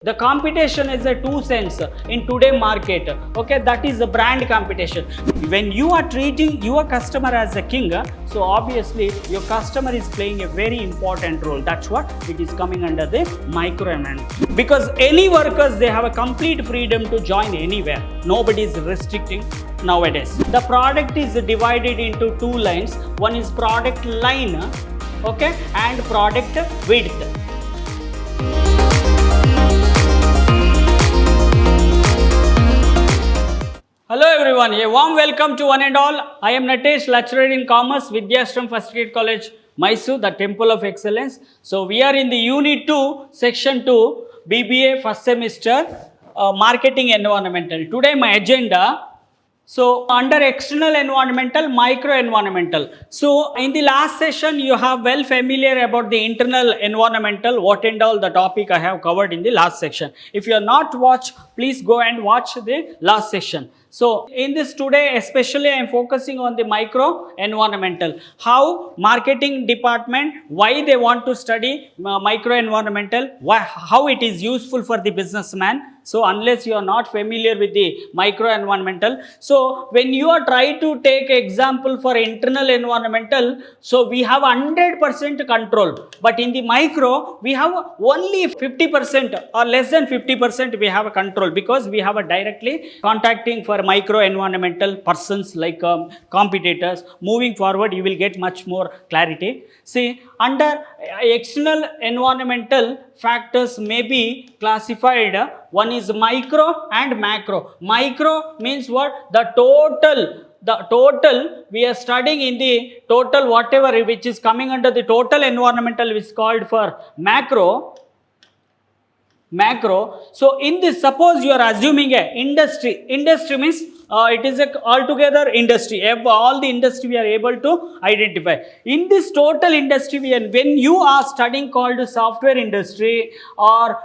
The competition is a two sense in today market. Okay, that is the brand competition. When you are treating your customer as a king, so obviously your customer is playing a very important role. That's what it is coming under the micro environment. Because any workers, they have a complete freedom to join anywhere. Nobody is restricting nowadays. The product is divided into two lines. One is product line, okay, and product width. Hello everyone, a warm welcome to one and all. I am Natesh, lecturer in commerce, Vidhyaashram First Grade College, MYSURU, the Temple of Excellence. So we are in the Unit 2, Section 2, B.B.A. first semester, Marketing Environmental. Today my agenda, so under external environmental, micro environmental. So in the last session, you have well familiar about the internal environmental, what and all the topic I have covered in the last section. If you are not watched, please go and watch the last session. So in this today, especially I am focusing on the micro environmental. How marketing department, why they want to study micro environmental, how it is useful for the businessman. So unless you are not familiar with the micro environmental, so when you are trying to take example for internal environmental, so we have 100% control, but in the micro we have only 50% or less than 50% we have a control, because we have a directly contacting for micro environmental persons like competitors. Moving forward, you will get much more clarity. See, under external environmental factors may be classified. One is micro and macro. Micro means what? The total we are studying in the total whatever which is coming under the total environmental is called for macro. So in this, suppose you are assuming a industry means it is a altogether industry, all the industry we are able to identify. In this total industry, when you are studying called software industry or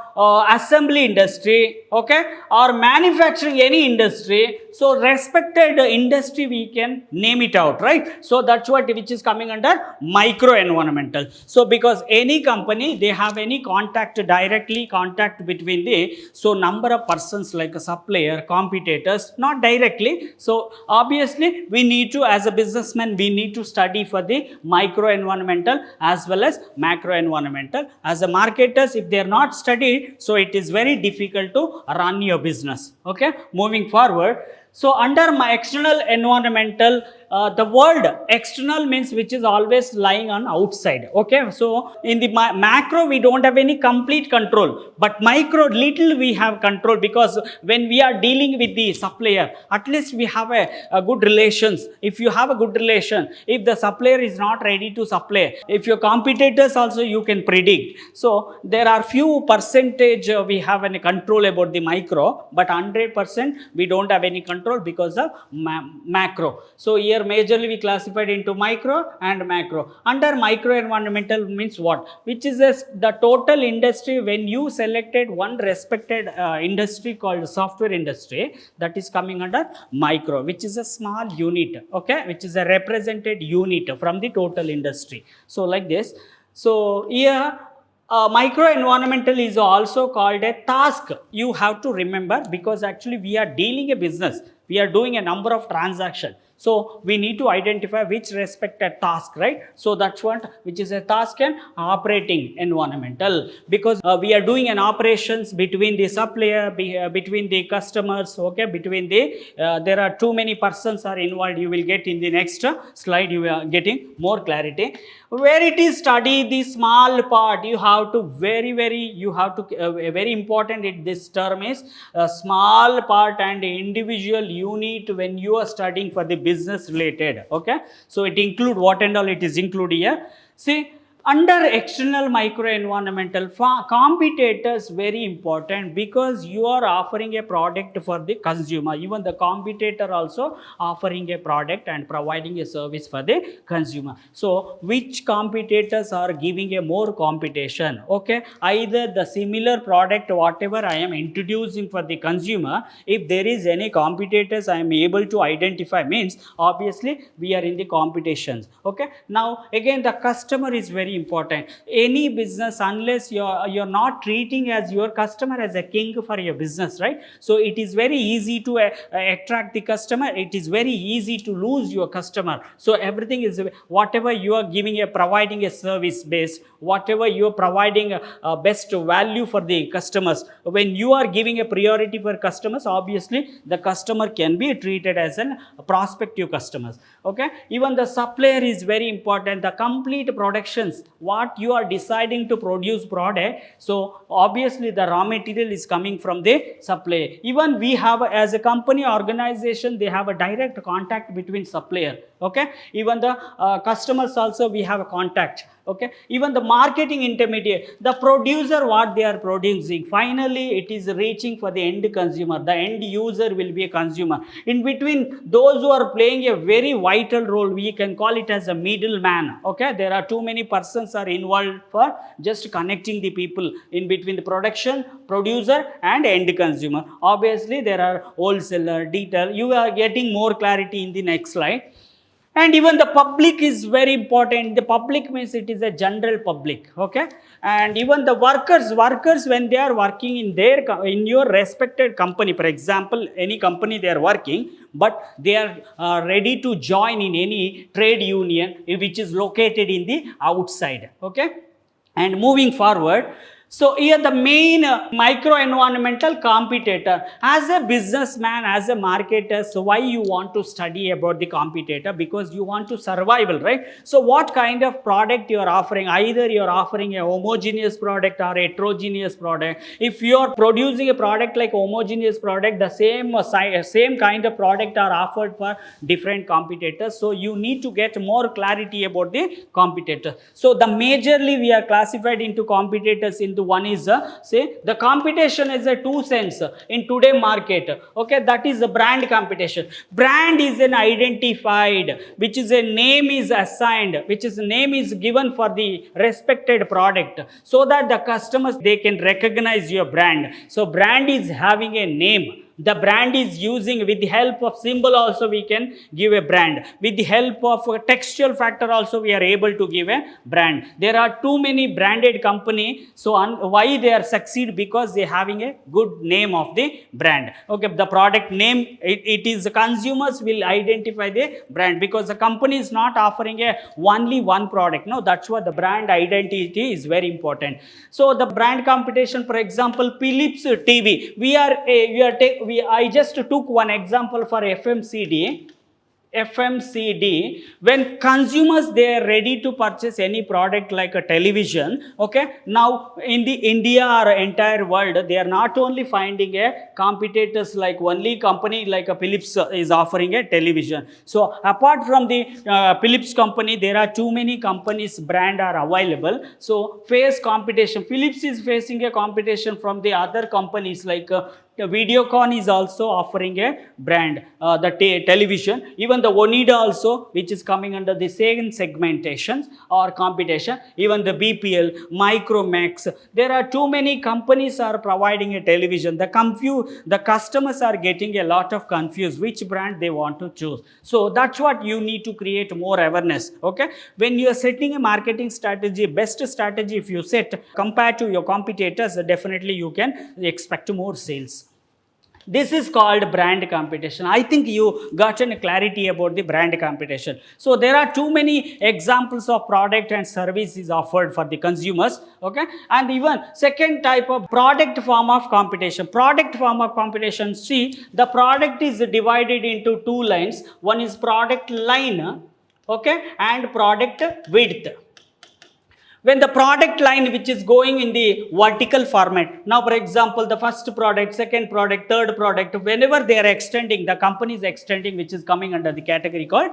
assembly industry, okay, or manufacturing any industry, so respected industry we can name it out, right? So that's what which is coming under micro environmental. So because any company, they have any directly contact between the, so number of persons like a supplier, competitors, not directly. So obviously we need to, as a businessman, we need to study for the micro environmental as well as macro environmental. As a marketers, if they are not studied, so it is very difficult to run your business. Okay, moving forward. So under my external environmental, the word external means which is always lying on outside. Okay, so in the macro we don't have any complete control, but micro little we have control, because when we are dealing with the supplier, at least we have a good relations. If you have a good relation, if the supplier is not ready to supply, if your competitors also you can predict. So there are few percentage we have any control about the micro, but 100% we don't have any control because of macro. So here majorly we classified into micro and macro. Under micro environmental means what? Which is the total industry. When you selected one respected industry called software industry, that is coming under micro, which is a small unit, okay, which is a represented unit from the total industry. So like this. So here micro environmental is also called a task. You have to remember, because actually we are dealing a business, we are doing a number of transactions. So we need to identify which respected task, right? So that's what, which is a task and operating environmental, because we are doing an operations between the supplier, between the customers, okay, between the, there are too many persons are involved. You will get in the next slide, you are getting more clarity. Where it is study the small part, you have to very important this term is small part and individual unit when you are studying for the business related. Okay, so it include what and all it is included here. See, under external micro environmental, competitors very important, because you are offering a product for the consumer. Even the competitor also offering a product and providing a service for the consumer. So which competitors are giving a more competition? Okay, either the similar product whatever I am introducing for the consumer, if there is any competitors I am able to identify, means obviously we are in the competitions. Okay, now again the customer is very very important. Any business, unless you're not treating as your customer as a king for your business, right? So it is very easy to attract the customer. It is very easy to lose your customer. So everything is, whatever you are giving providing a service based, whatever you are providing a best value for the customers, when you are giving a priority for customers, obviously the customer can be treated as a prospective customers. Okay, even the supplier is very important. The complete productions, what you are deciding to produce product, so obviously the raw material is coming from the supplier. Even we have, as a company organization, they have a direct contact between supplier. Okay, even the customers also we have a contact. Okay, even the marketing intermediate, the producer, what they are producing, finally it is reaching for the end consumer. The end user will be a consumer. In between, those who are playing a very vital role, we can call it as a middleman. Okay, there are too many persons are involved for just connecting the people in between the production, producer and end consumer. Obviously there are wholesaler, detail. You are getting more clarity in the next slide. And even the public is very important. The public means it is a general public. Okay, and even the workers when they are working in your respected company, for example any company they are working, but they are ready to join in any trade union which is located in the outside. Okay, and moving forward, so here the main micro environmental competitor. As a businessman, as a marketer, so why you want to study about the competitor? Because you want to survival, right? So what kind of product you are offering? Either you are offering a homogeneous product or a heterogeneous product. If you are producing a product like homogeneous product, the same kind of product are offered for different competitors. So you need to get more clarity about the competitor. So the majorly we are classified into competitors into one is say the competition is a two sense in today market. Okay, that is the brand competition. Brand is an identified, which is a name is assigned, which is name is given for the respected product, so that the customers they can recognize your brand. So brand is having a name. The brand is using, with the help of symbol also we can give a brand. With the help of a textual factor also we are able to give a brand. There are too many branded company. So why they are succeed? Because they are having a good name of the brand. Okay, the product name, it is the consumers will identify the brand, because the company is not offering a only one product. No, that's what the brand identity is very important. So the brand competition, for example, Philips TV. I just took one example for FMCD. When consumers they are ready to purchase any product like a television. Okay, now in the India or entire world, they are not only finding a competitors like only company like a Philips is offering a television. So apart from the Philips company, there are too many companies brand are available. So face competition. Philips is facing a competition from the other companies like the Videocon is also offering a brand, the television. Even the Onida also, which is coming under the same segmentation or competition. Even the BPL, Micromax. There are too many companies are providing a television. The customers are getting a lot of confused which brand they want to choose. So that's what you need to create more awareness. Okay, when you are setting a marketing strategy, best strategy if you set compared to your competitors, definitely you can expect more sales. This is called brand competition. I think you gotten clarity about the brand competition. So there are too many examples of product and services offered for the consumers. Okay, and even second type of product form of competition. Product form of competition. See, the product is divided into two lines. One is product line, okay, and product width. When the product line which is going in the vertical format, now for example the first product, second product, third product, whenever they are extending, the company is extending, which is coming under the category called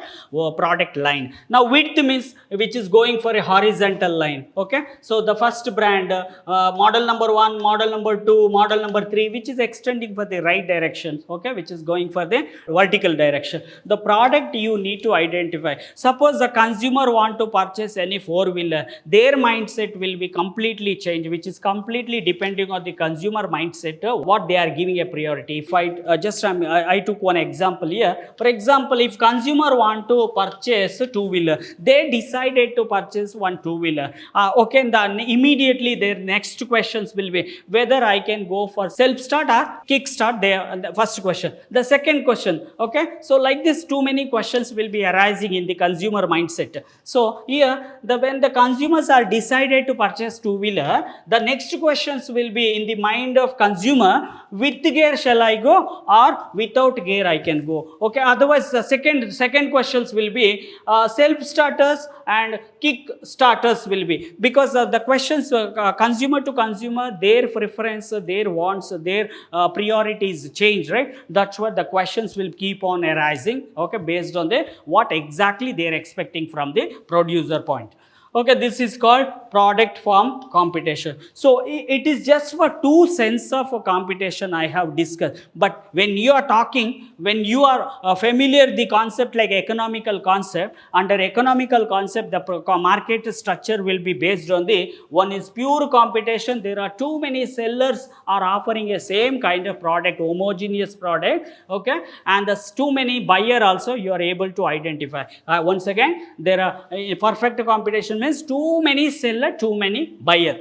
product line. Now width means which is going for a horizontal line. Okay, so the first brand, model number 1, model number 2, model number 3, which is extending for the right direction. Okay, which is going for the vertical direction. The product you need to identify. Suppose the consumer want to purchase any four-wheeler, their mindset will be completely changed, which is completely depending on the consumer mindset, what they are giving a priority. If I took one example here. For example, if consumer want to purchase a two-wheeler, they decided to purchase one two-wheeler. Okay, then immediately their next questions will be whether I can go for self-start or kick-start. The first question. The second question, okay, so like this, too many questions will be arising in the consumer mindset. So here, when the consumers are decided to purchase two-wheeler, the next questions will be in the mind of consumer: with gear shall I go or without gear I can go? Okay, otherwise the second questions will be self-starters and kick starters will be, because the questions consumer to consumer, their preference, their wants, their priorities change, right? That's what the questions will keep on arising, okay, based on the what exactly they are expecting from the producer point. Okay, this is called product form competition. So it is just for two sense of competition I have discussed. But when you are talking, when you are familiar the concept like economical concept, under economical concept the market structure will be based on the one is pure competition. There are too many sellers are offering a same kind of product, homogeneous product, okay, and there's too many buyer also you are able to identify. Once again, there are perfect competition means too many seller, too many buyer.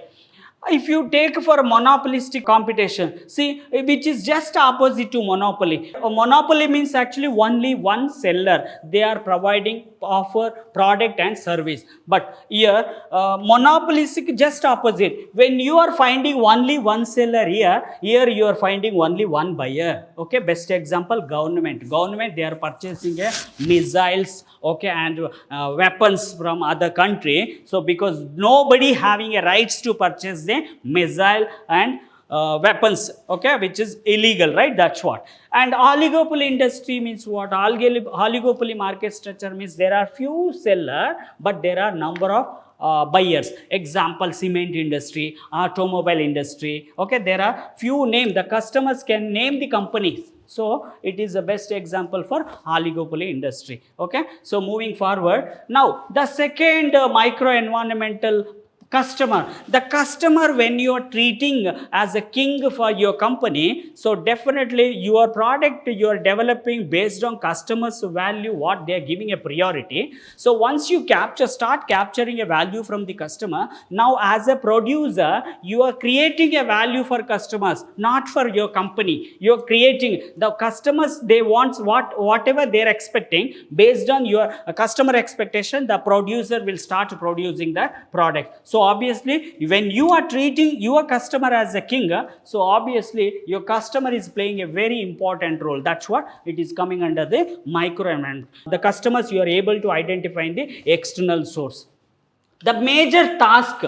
If you take for monopolistic competition, see, which is just opposite to monopoly. A monopoly means actually only one seller. They are providing offer product and service. But here, monopolistic just opposite. When you are finding only one seller here you are finding only one buyer. Okay, best example, government. Government, they are purchasing missiles, okay, and weapons from other country. So because nobody having a rights to purchase the missile and weapons, okay, which is illegal, right? That's what. And oligopoly industry means what? Oligopoly market structure means there are few seller, but there are number of buyers. Example, cement industry, automobile industry, okay, there are few names. The customers can name the companies. So it is the best example for oligopoly industry. Okay, so moving forward, now the second micro environmental customer. The customer, when you are treating as a king for your company, so definitely your product you are developing based on customers' value, what they are giving a priority. So once you start capturing a value from the customer, now as a producer you are creating a value for customers, not for your company. You are creating the customers, they want whatever they are expecting. Based on your customer expectation, the producer will start producing the product. So obviously, when you are treating your customer as a king, so obviously your customer is playing a very important role. That's what it is coming under the micro environment. The customers you are able to identify in the external source. The major task,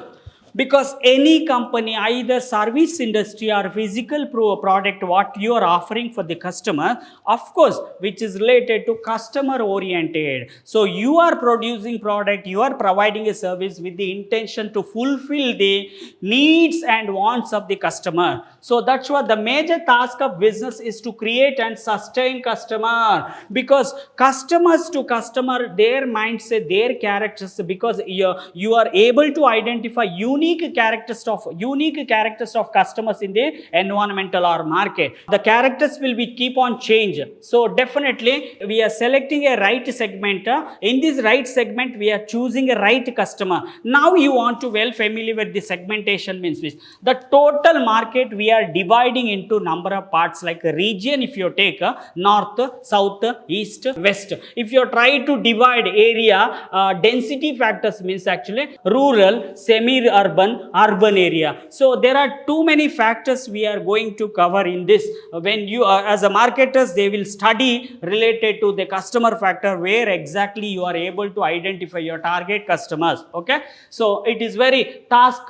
because any company, either service industry or physical product, what you are offering for the customer, of course, which is related to customer oriented. So you are producing product, you are providing a service with the intention to fulfill the needs and wants of the customer. So that's what the major task of business is, to create and sustain customer, because customers to customer, their mindset, their characters, because you are able to identify unique characters of customers in the environmental or market. The characters will be keep on change. So definitely we are selecting a right segment. In this right segment we are choosing a right customer. Now you want to well familiar with the segmentation means this. The total market we are dividing into number of parts, like a region. If you take north, south, east, west, if you try to divide area, density factors means actually rural, semi-urban, urban area. So there are too many factors we are going to cover in this. When you as a marketers, they will study related to the customer factor, where exactly you are able to identify your target customers. Okay, so it is very task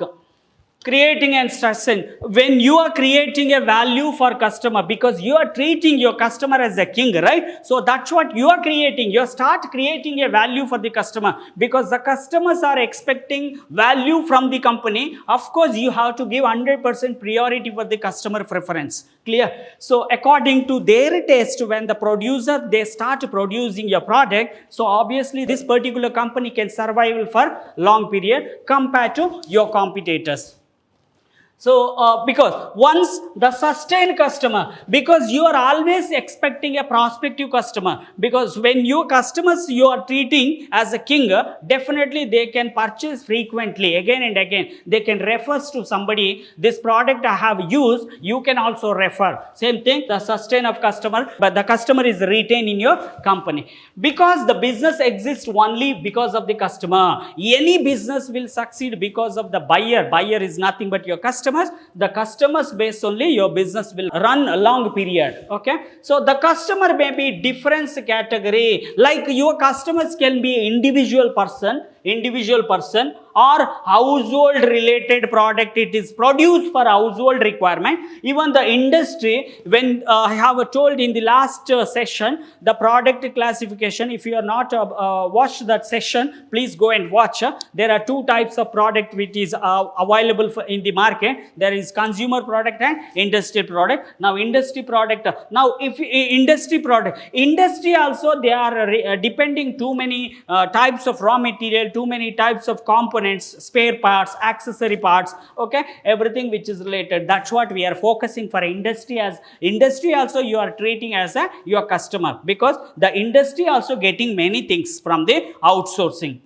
creating and stressing. When you are creating a value for customer, because you are treating your customer as a king, right? So that's what you are creating. You start creating a value for the customer, because the customers are expecting value from the company. Of course, you have to give 100% priority for the customer preference. Clear? So according to their taste, when the producer, they start producing your product, so obviously this particular company can survive for long period compared to your competitors. So, because once the sustained customer, because you are always expecting a prospective customer, because when your customers you are treating as a king, definitely they can purchase frequently, again and again. They can refer to somebody, this product I have used, you can also refer. Same thing, the sustain of customer, but the customer is retained in your company. Because the business exists only because of the customer. Any business will succeed because of the buyer. Buyer is nothing but your customer. The customers base only your business will run a long period. Okay, so the customer may be different category, like your customers can be individual person or household related product. It is produced for household requirement. Even the industry, when I have told in the last session the product classification, if you are not watched that session, please go and watch. There are two types of product which is available in the market. There is consumer product and industry product. Now industry product, now if industry product, industry also they are depending too many types of raw material, too many types of components, spare parts, accessory parts, okay, everything which is related. That's what we are focusing for industry. As industry also you are treating as a your customer, because the industry also getting many things from the outsourcing.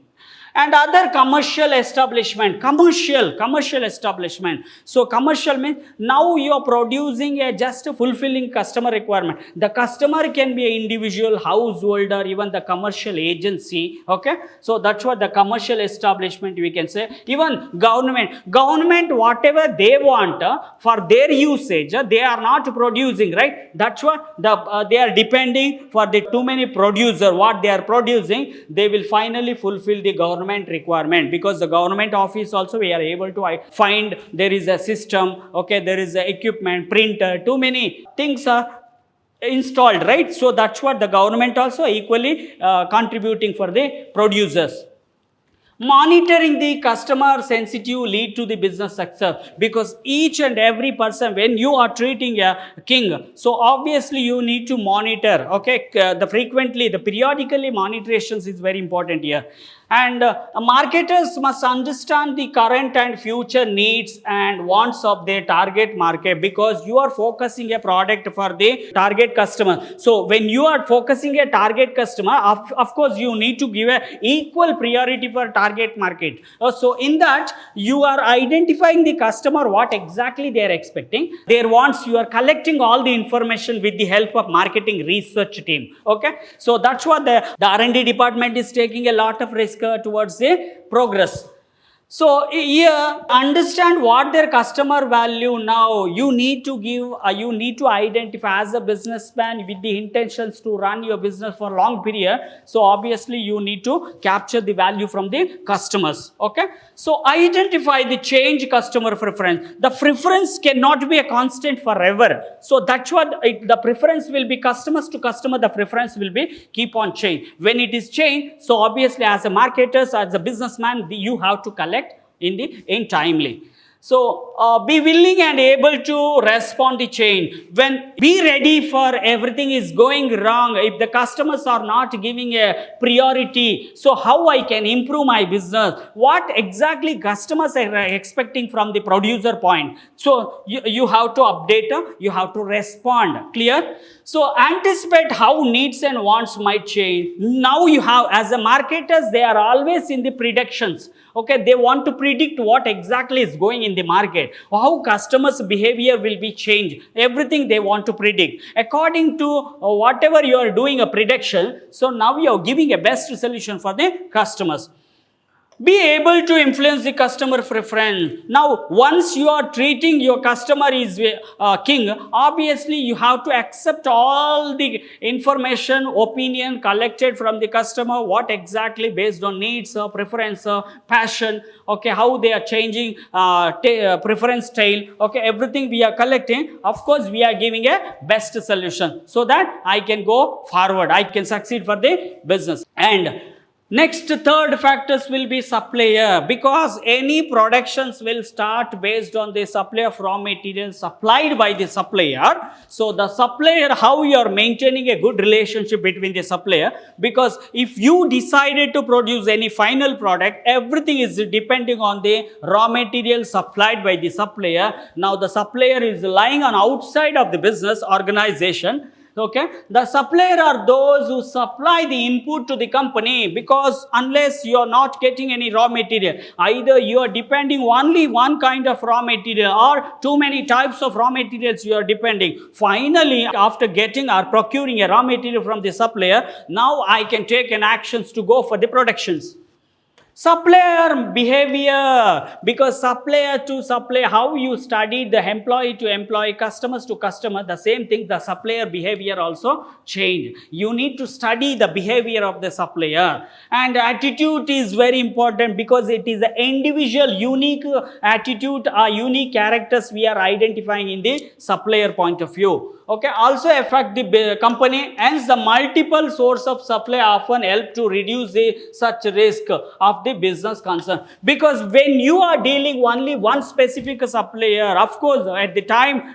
And other commercial establishment, commercial establishment. So commercial means now you are producing a just fulfilling customer requirement. The customer can be an individual, household, or even the commercial agency. Okay, so that's what the commercial establishment we can say. Even government whatever they want for their usage, they are not producing, right? That's what they are depending for the too many producer. What they are producing, they will finally fulfill the government requirement, because the government office also we are able to find there is a system, okay, there is a equipment, printer, too many things are installed, right? So that's what the government also equally contributing for the producers. Monitoring the customer sensitive lead to the business success, because each and every person, when you are treating a king, so obviously you need to monitor, okay, the frequently, the periodically monitorations is very important here. And marketers must understand the current and future needs and wants of their target market, because you are focusing a product for the target customer. So when you are focusing a target customer, of course you need to give a equal priority for target market. So in that you are identifying the customer, what exactly they are expecting, their wants. You are collecting all the information with the help of marketing research team. Okay, so that's what the R&D department is taking a lot of risk towards the progress. So here, understand what their customer value. Now you need to give, you need to identify as a businessman with the intentions to run your business for long period. So obviously you need to capture the value from the customers. Okay, so identify the change customer preference. The preference cannot be a constant forever. So that's what the preference will be customers to customer. The preference will be keep on change. When it is change, so obviously as a marketers, as a businessman, you have to collect in timely. So be willing and able to respond to change. When be ready for everything is going wrong. If the customers are not giving a priority, so how I can improve my business? What exactly customers are expecting from the producer point? So you have to update, you have to respond. Clear? So anticipate how needs and wants might change. Now you have, as a marketers, they are always in the predictions. Okay, they want to predict what exactly is going in the market, how customers' behavior will be changed. Everything they want to predict according to whatever you are doing a prediction. So now you are giving a best solution for the customers. Be able to influence the customer preference. Now, once you are treating your customer is king, obviously you have to accept all the information, opinion collected from the customer, what exactly based on needs, preference, passion, okay, how they are changing preference style, okay, everything we are collecting. Of course, we are giving a best solution so that I can go forward, I can succeed for the business. And Next, third factors will be supplier, because any productions will start based on the supply of raw materials supplied by the supplier. So the supplier, how you are maintaining a good relationship between the supplier, because if you decided to produce any final product, everything is depending on the raw materials supplied by the supplier. Now the supplier is lying on outside of the business organization. Okay, the supplier are those who supply the input to the company, because unless you are not getting any raw material, either you are depending only one kind of raw material or too many types of raw materials you are depending. Finally, after getting or procuring a raw material from the supplier, now I can take an actions to go for the productions. Supplier behavior, because supplier to supplier, how you study the employee to employee, customers to customer, the same thing, the supplier behavior also change. You need to study the behavior of the supplier. And attitude is very important, because it is an individual unique attitude or unique characters we are identifying in the supplier point of view. Okay, also affect the company, hence the multiple source of supply often help to reduce the such risk of the business concern. Because when you are dealing only one specific supplier, of course at the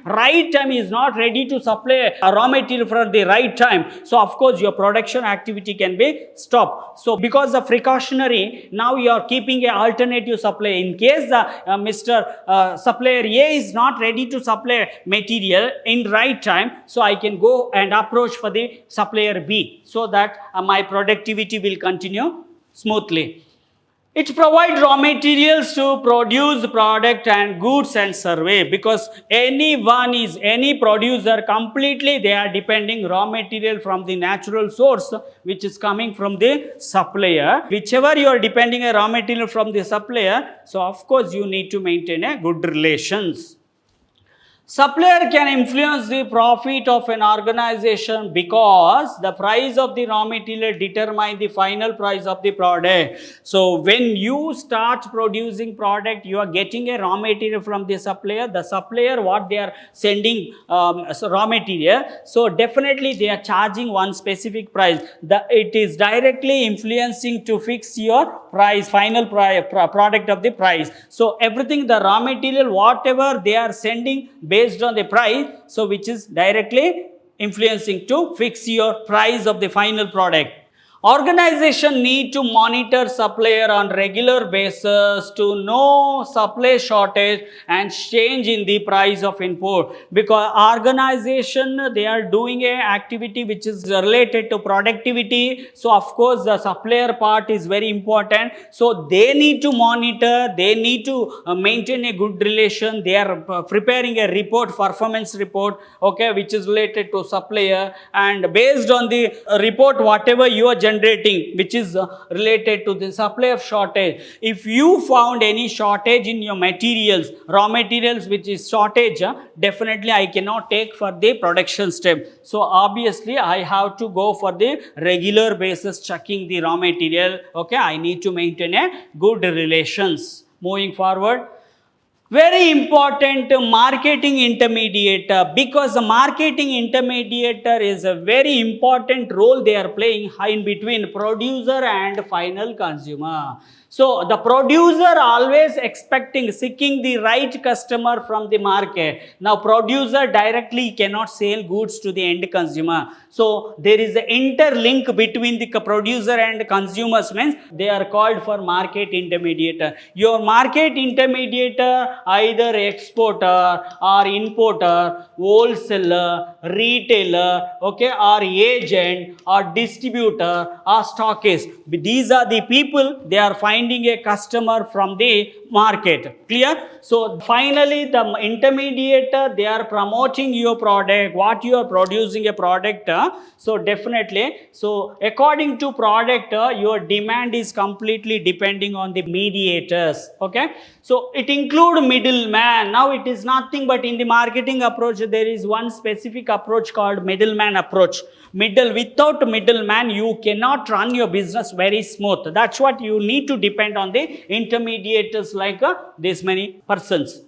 right time is not ready to supply a raw material for the right time, so of course your production activity can be stopped. So because of precautionary, now you are keeping an alternative supply in case Mr. Supplier A is not ready to supply material in right time, so I can go and approach for the supplier B, so that my productivity will continue smoothly. It provides raw materials to produce product and goods and survey, because any producer completely they are depending raw material from the natural source, which is coming from the supplier. Whichever you are depending a raw material from the supplier, so of course you need to maintain a good relations. Supplier can influence the profit of an organization, because the price of the raw material determine the final price of the product. So when you start producing product, you are getting a raw material from the supplier. The supplier, what they are sending raw material, so definitely they are charging one specific price. It is directly influencing to fix your price, final product of the price. So everything, the raw material, whatever they are sending based on the price, so which is directly influencing to fix your price of the final product. Organization need to monitor supplier on regular basis to know supply shortage and change in the price of input, because organization they are doing a activity which is related to productivity. So of course the supplier part is very important, so they need to monitor, they need to maintain a good relation. They are preparing a report, performance report, okay, which is related to supplier, and based on the report whatever you are generating, which is related to the supply of shortage. If you found any shortage in your materials, raw materials which is shortage, definitely I cannot take for the production step. So obviously I have to go for the regular basis checking the raw material. Okay, I need to maintain a good relations. Moving forward, very important marketing intermediator, because the marketing intermediator is a very important role they are playing in between producer and final consumer. So the producer always seeking the right customer from the market. Now producer directly cannot sell goods to the end consumer. So there is an interlink between the producer and consumers, means they are called for market intermediator. Your market intermediator, either exporter or importer, wholesaler, retailer, okay, or agent or distributor or stockist. These are the people they are finding a customer from the market. Clear? So finally the intermediator they are promoting your product, what you are producing a product. So definitely, so according to product, your demand is completely depending on the mediators. Okay, so it include middleman. Now it is nothing but in the marketing approach there is one specific approach called middleman approach. Without middleman you cannot run your business very smooth. That's what you need to depend on the intermediators, like this many persons.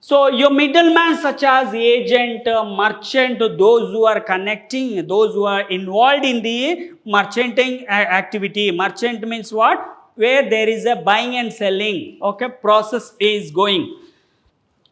So your middleman such as agent, merchant, those who are connecting, those who are involved in the merchanting activity. Merchant means what? Where there is a buying and selling, okay, process is going.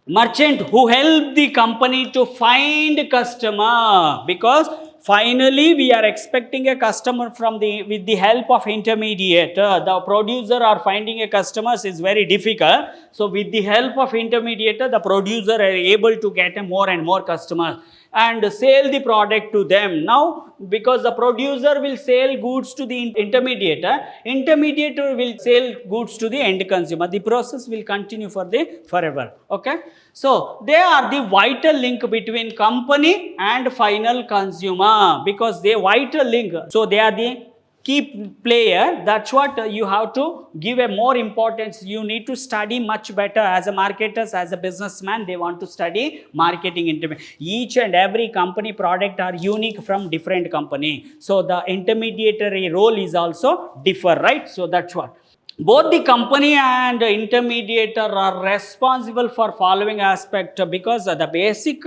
Merchant who help the company to find customer, because finally we are expecting a customer from the with the help of intermediate. The producer are finding a customers is very difficult. So with the help of intermediate, the producer are able to get a more and more customers and sell the product to them. Now because the producer will sell goods to the intermediator, intermediator will sell goods to the end consumer. The process will continue for the forever. Okay, so they are the vital link between company and final consumer, because they vital link, so they are the key player. That's what you have to give a more importance. You need to study much better as a marketers, as a businessman. They want to study marketing intermediate. Each and every company product are unique from different company, so the intermediary role is also differ, right? So that's what both the company and intermediator are responsible for following aspect, because the basic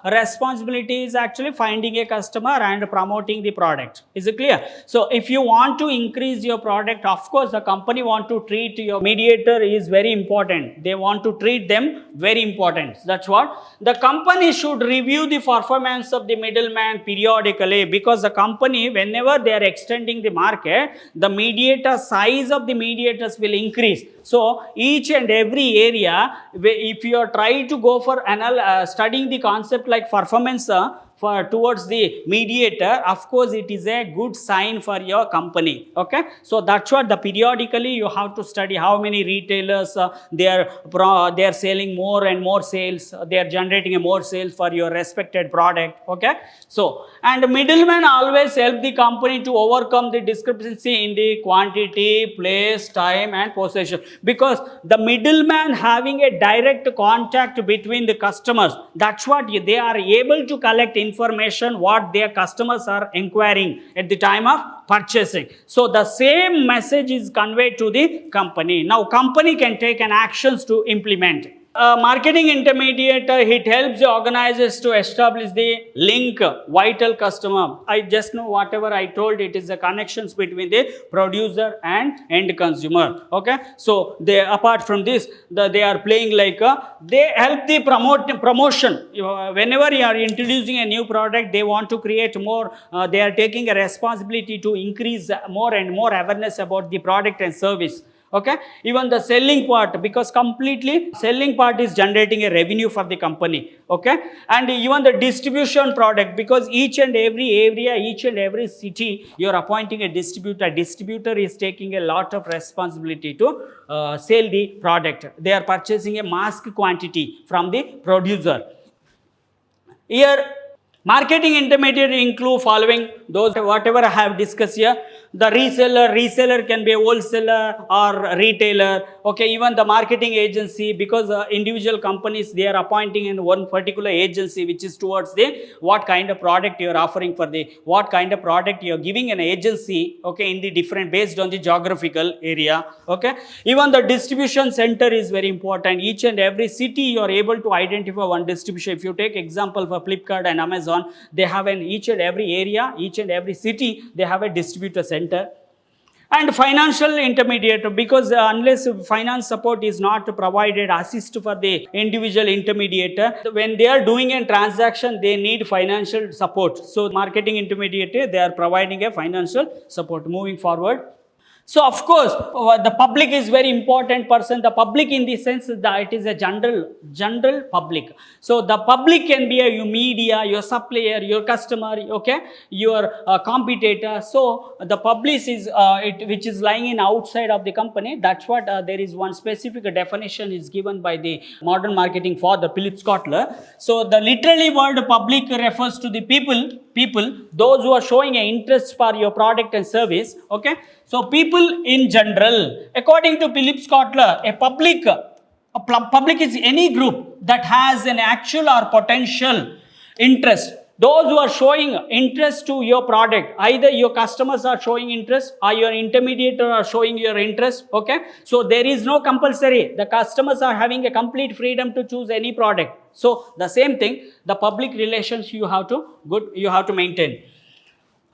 responsibility is actually finding a customer and promoting the product. Is it clear? So if you want to increase your product, of course the company want to treat your mediator is very important. They want to treat them very important. That's what the company should review the performance of the middleman periodically, because the company, whenever they are extending the market, the mediator size of the mediator will increase. So each and every area, if you are trying to go for studying the concept like performance for towards the mediator, of course it is a good sign for your company. Okay, so that's what the periodically you have to study how many retailers they are selling more and more sales, they are generating a more sales for your respected product. Okay, so and middleman always help the company to overcome the discrepancy in the quantity, place, time and possession, because the middleman having a direct contact between the customers. That's what they are able to collect information what their customers are inquiring at the time of purchasing. So the same message is conveyed to the company. Now company can take an actions to implement. Marketing intermediate, it helps the organizers to establish the link, vital customer. I just know whatever I told, it is the connections between the producer and end consumer. Okay, so they, apart from this, they are playing like they help the promotion. Whenever you are introducing a new product, they want to create more, they are taking a responsibility to increase more and more awareness about the product and service. Okay, even the selling part, because completely selling part is generating a revenue for the company. Okay, and even the distribution product, because each and every area, each and every city, you are appointing a distributor. Distributor is taking a lot of responsibility to sell the product. They are purchasing a mass quantity from the producer. Here marketing intermediary include following those whatever I have discussed here. The reseller can be a wholesaler or retailer. Okay, even the marketing agency, because individual companies, they are appointing in one particular agency which is towards the what kind of product you are offering for the what kind of product you are giving an agency. Okay, in the different based on the geographical area. Okay, even the distribution center is very important. Each and every city you are able to identify one distribution. If you take example for Flipkart and Amazon, they have in each and every area, each and every city, they have a distributor center. And financial intermediate, because unless finance support is not provided, assist for the individual intermediate, when they are doing a transaction, they need financial support. So marketing intermediate, they are providing a financial support. Moving forward, so of course the public is very important person. The public in the sense that it is a general public. So the public can be your media, your supplier, your customer, okay, your competitor. So the public is which is lying in outside of the company. That's what there is one specific definition is given by the modern marketing for the Philip Kotler. So the literally word public refers to the people, those who are showing an interest for your product and service. Okay, so people in general, according to Philip Kotler, a public is any group that has an actual or potential interest those who are showing interest to your product, either your customers are showing interest or your intermediator are showing your interest. Okay, so there is no compulsory, the customers are having a complete freedom to choose any product. So the same thing, the public relations you have to maintain.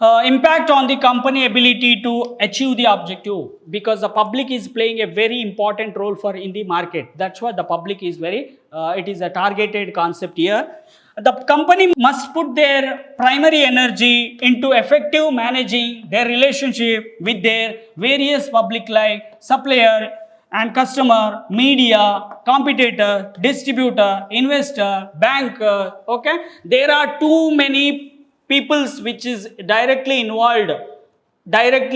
Impact on the company ability to achieve the objective, because the public is playing a very important role for in the market. That's why the public is very it is a targeted concept here. The company must put their primary energy into effective managing their relationship with their various public like supplier and customer, media, competitor, distributor, investor, banker. Okay, there are too many peoples which is directly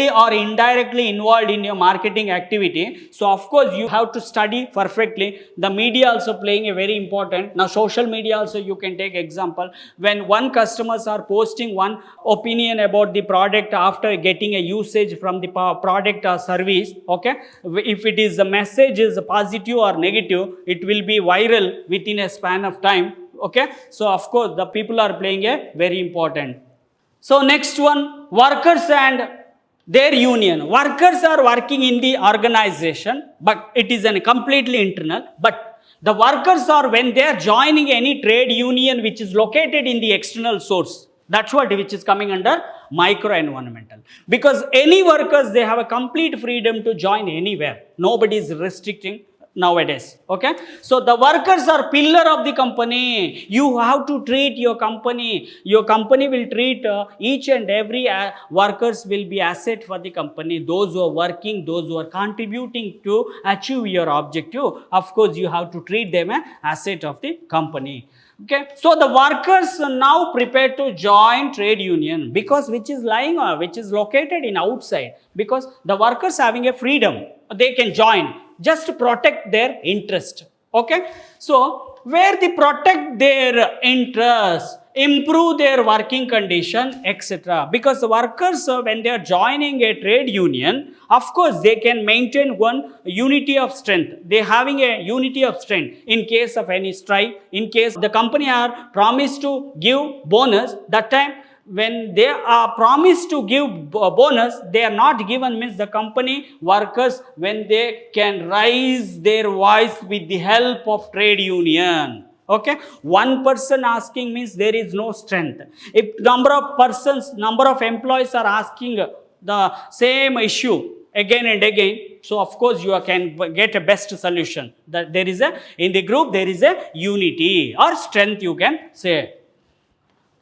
or indirectly involved in your marketing activity. So of course you have to study perfectly. The media also playing a very important. Now social media also you can take example. When one customers are posting one opinion about the product after getting a usage from the product or service. Okay, if it is the message is positive or negative, it will be viral within a span of time. Okay, so of course the people are playing a very important. So next one, workers and their union. Workers are working in the organization, but it is a completely internal. But the workers are when they are joining any trade union which is located in the external source. That's what which is coming under micro environmental. Because any workers, they have a complete freedom to join anywhere. Nobody is restricting nowadays. Okay, so the workers are pillar of the company. You have to treat your company will treat each and every workers will be asset for the company. Those who are working, those who are contributing to achieve your objective, of course you have to treat them as asset of the company. Okay, so the workers are now prepared to join trade union, because which is located in outside, because the workers having a freedom, they can join just to protect their interest. Okay, so where they protect their interest, improve their working condition, etc. Because the workers when they are joining a trade union, of course they can maintain one unity of strength. They having a unity of strength in case of any strike, in case the company are promised to give bonus, that time when they are promised to give bonus, they are not given, means the company workers, when they can raise their voice with the help of trade union. Okay, one person asking means there is no strength. If number of employees are asking the same issue again and again, so of course you can get a best solution. That there is in the group there is a unity or strength, you can say.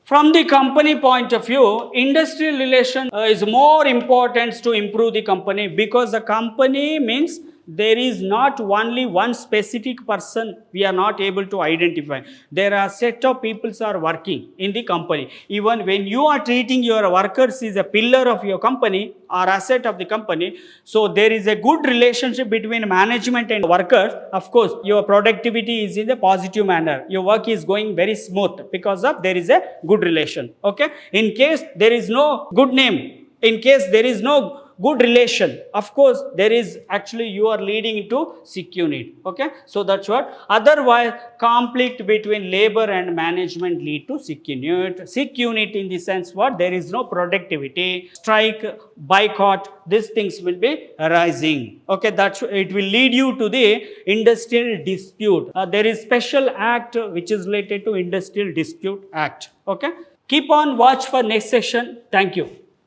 From the company point of view, industrial relation is more important to improve the company, because the company means there is not only one specific person we are not able to identify. There are set of people are working in the company. Even when you are treating your workers as a pillar of your company or asset of the company, so there is a good relationship between management and workers. Of course, your productivity is in a positive manner. Your work is going very smooth because of there is a good relation. Okay, in case there is no good name, in case there is no good relation, of course there is actually you are leading into sick unit. Okay, so that's what. Otherwise conflict between labor and management lead to sick unit. Sick unit in the sense what, there is no productivity, strike, boycott, these things will be arising. Okay, that's it will lead you to the industrial dispute. There is special act which is related to industrial dispute act. Okay, keep on watch for next session. Thank you.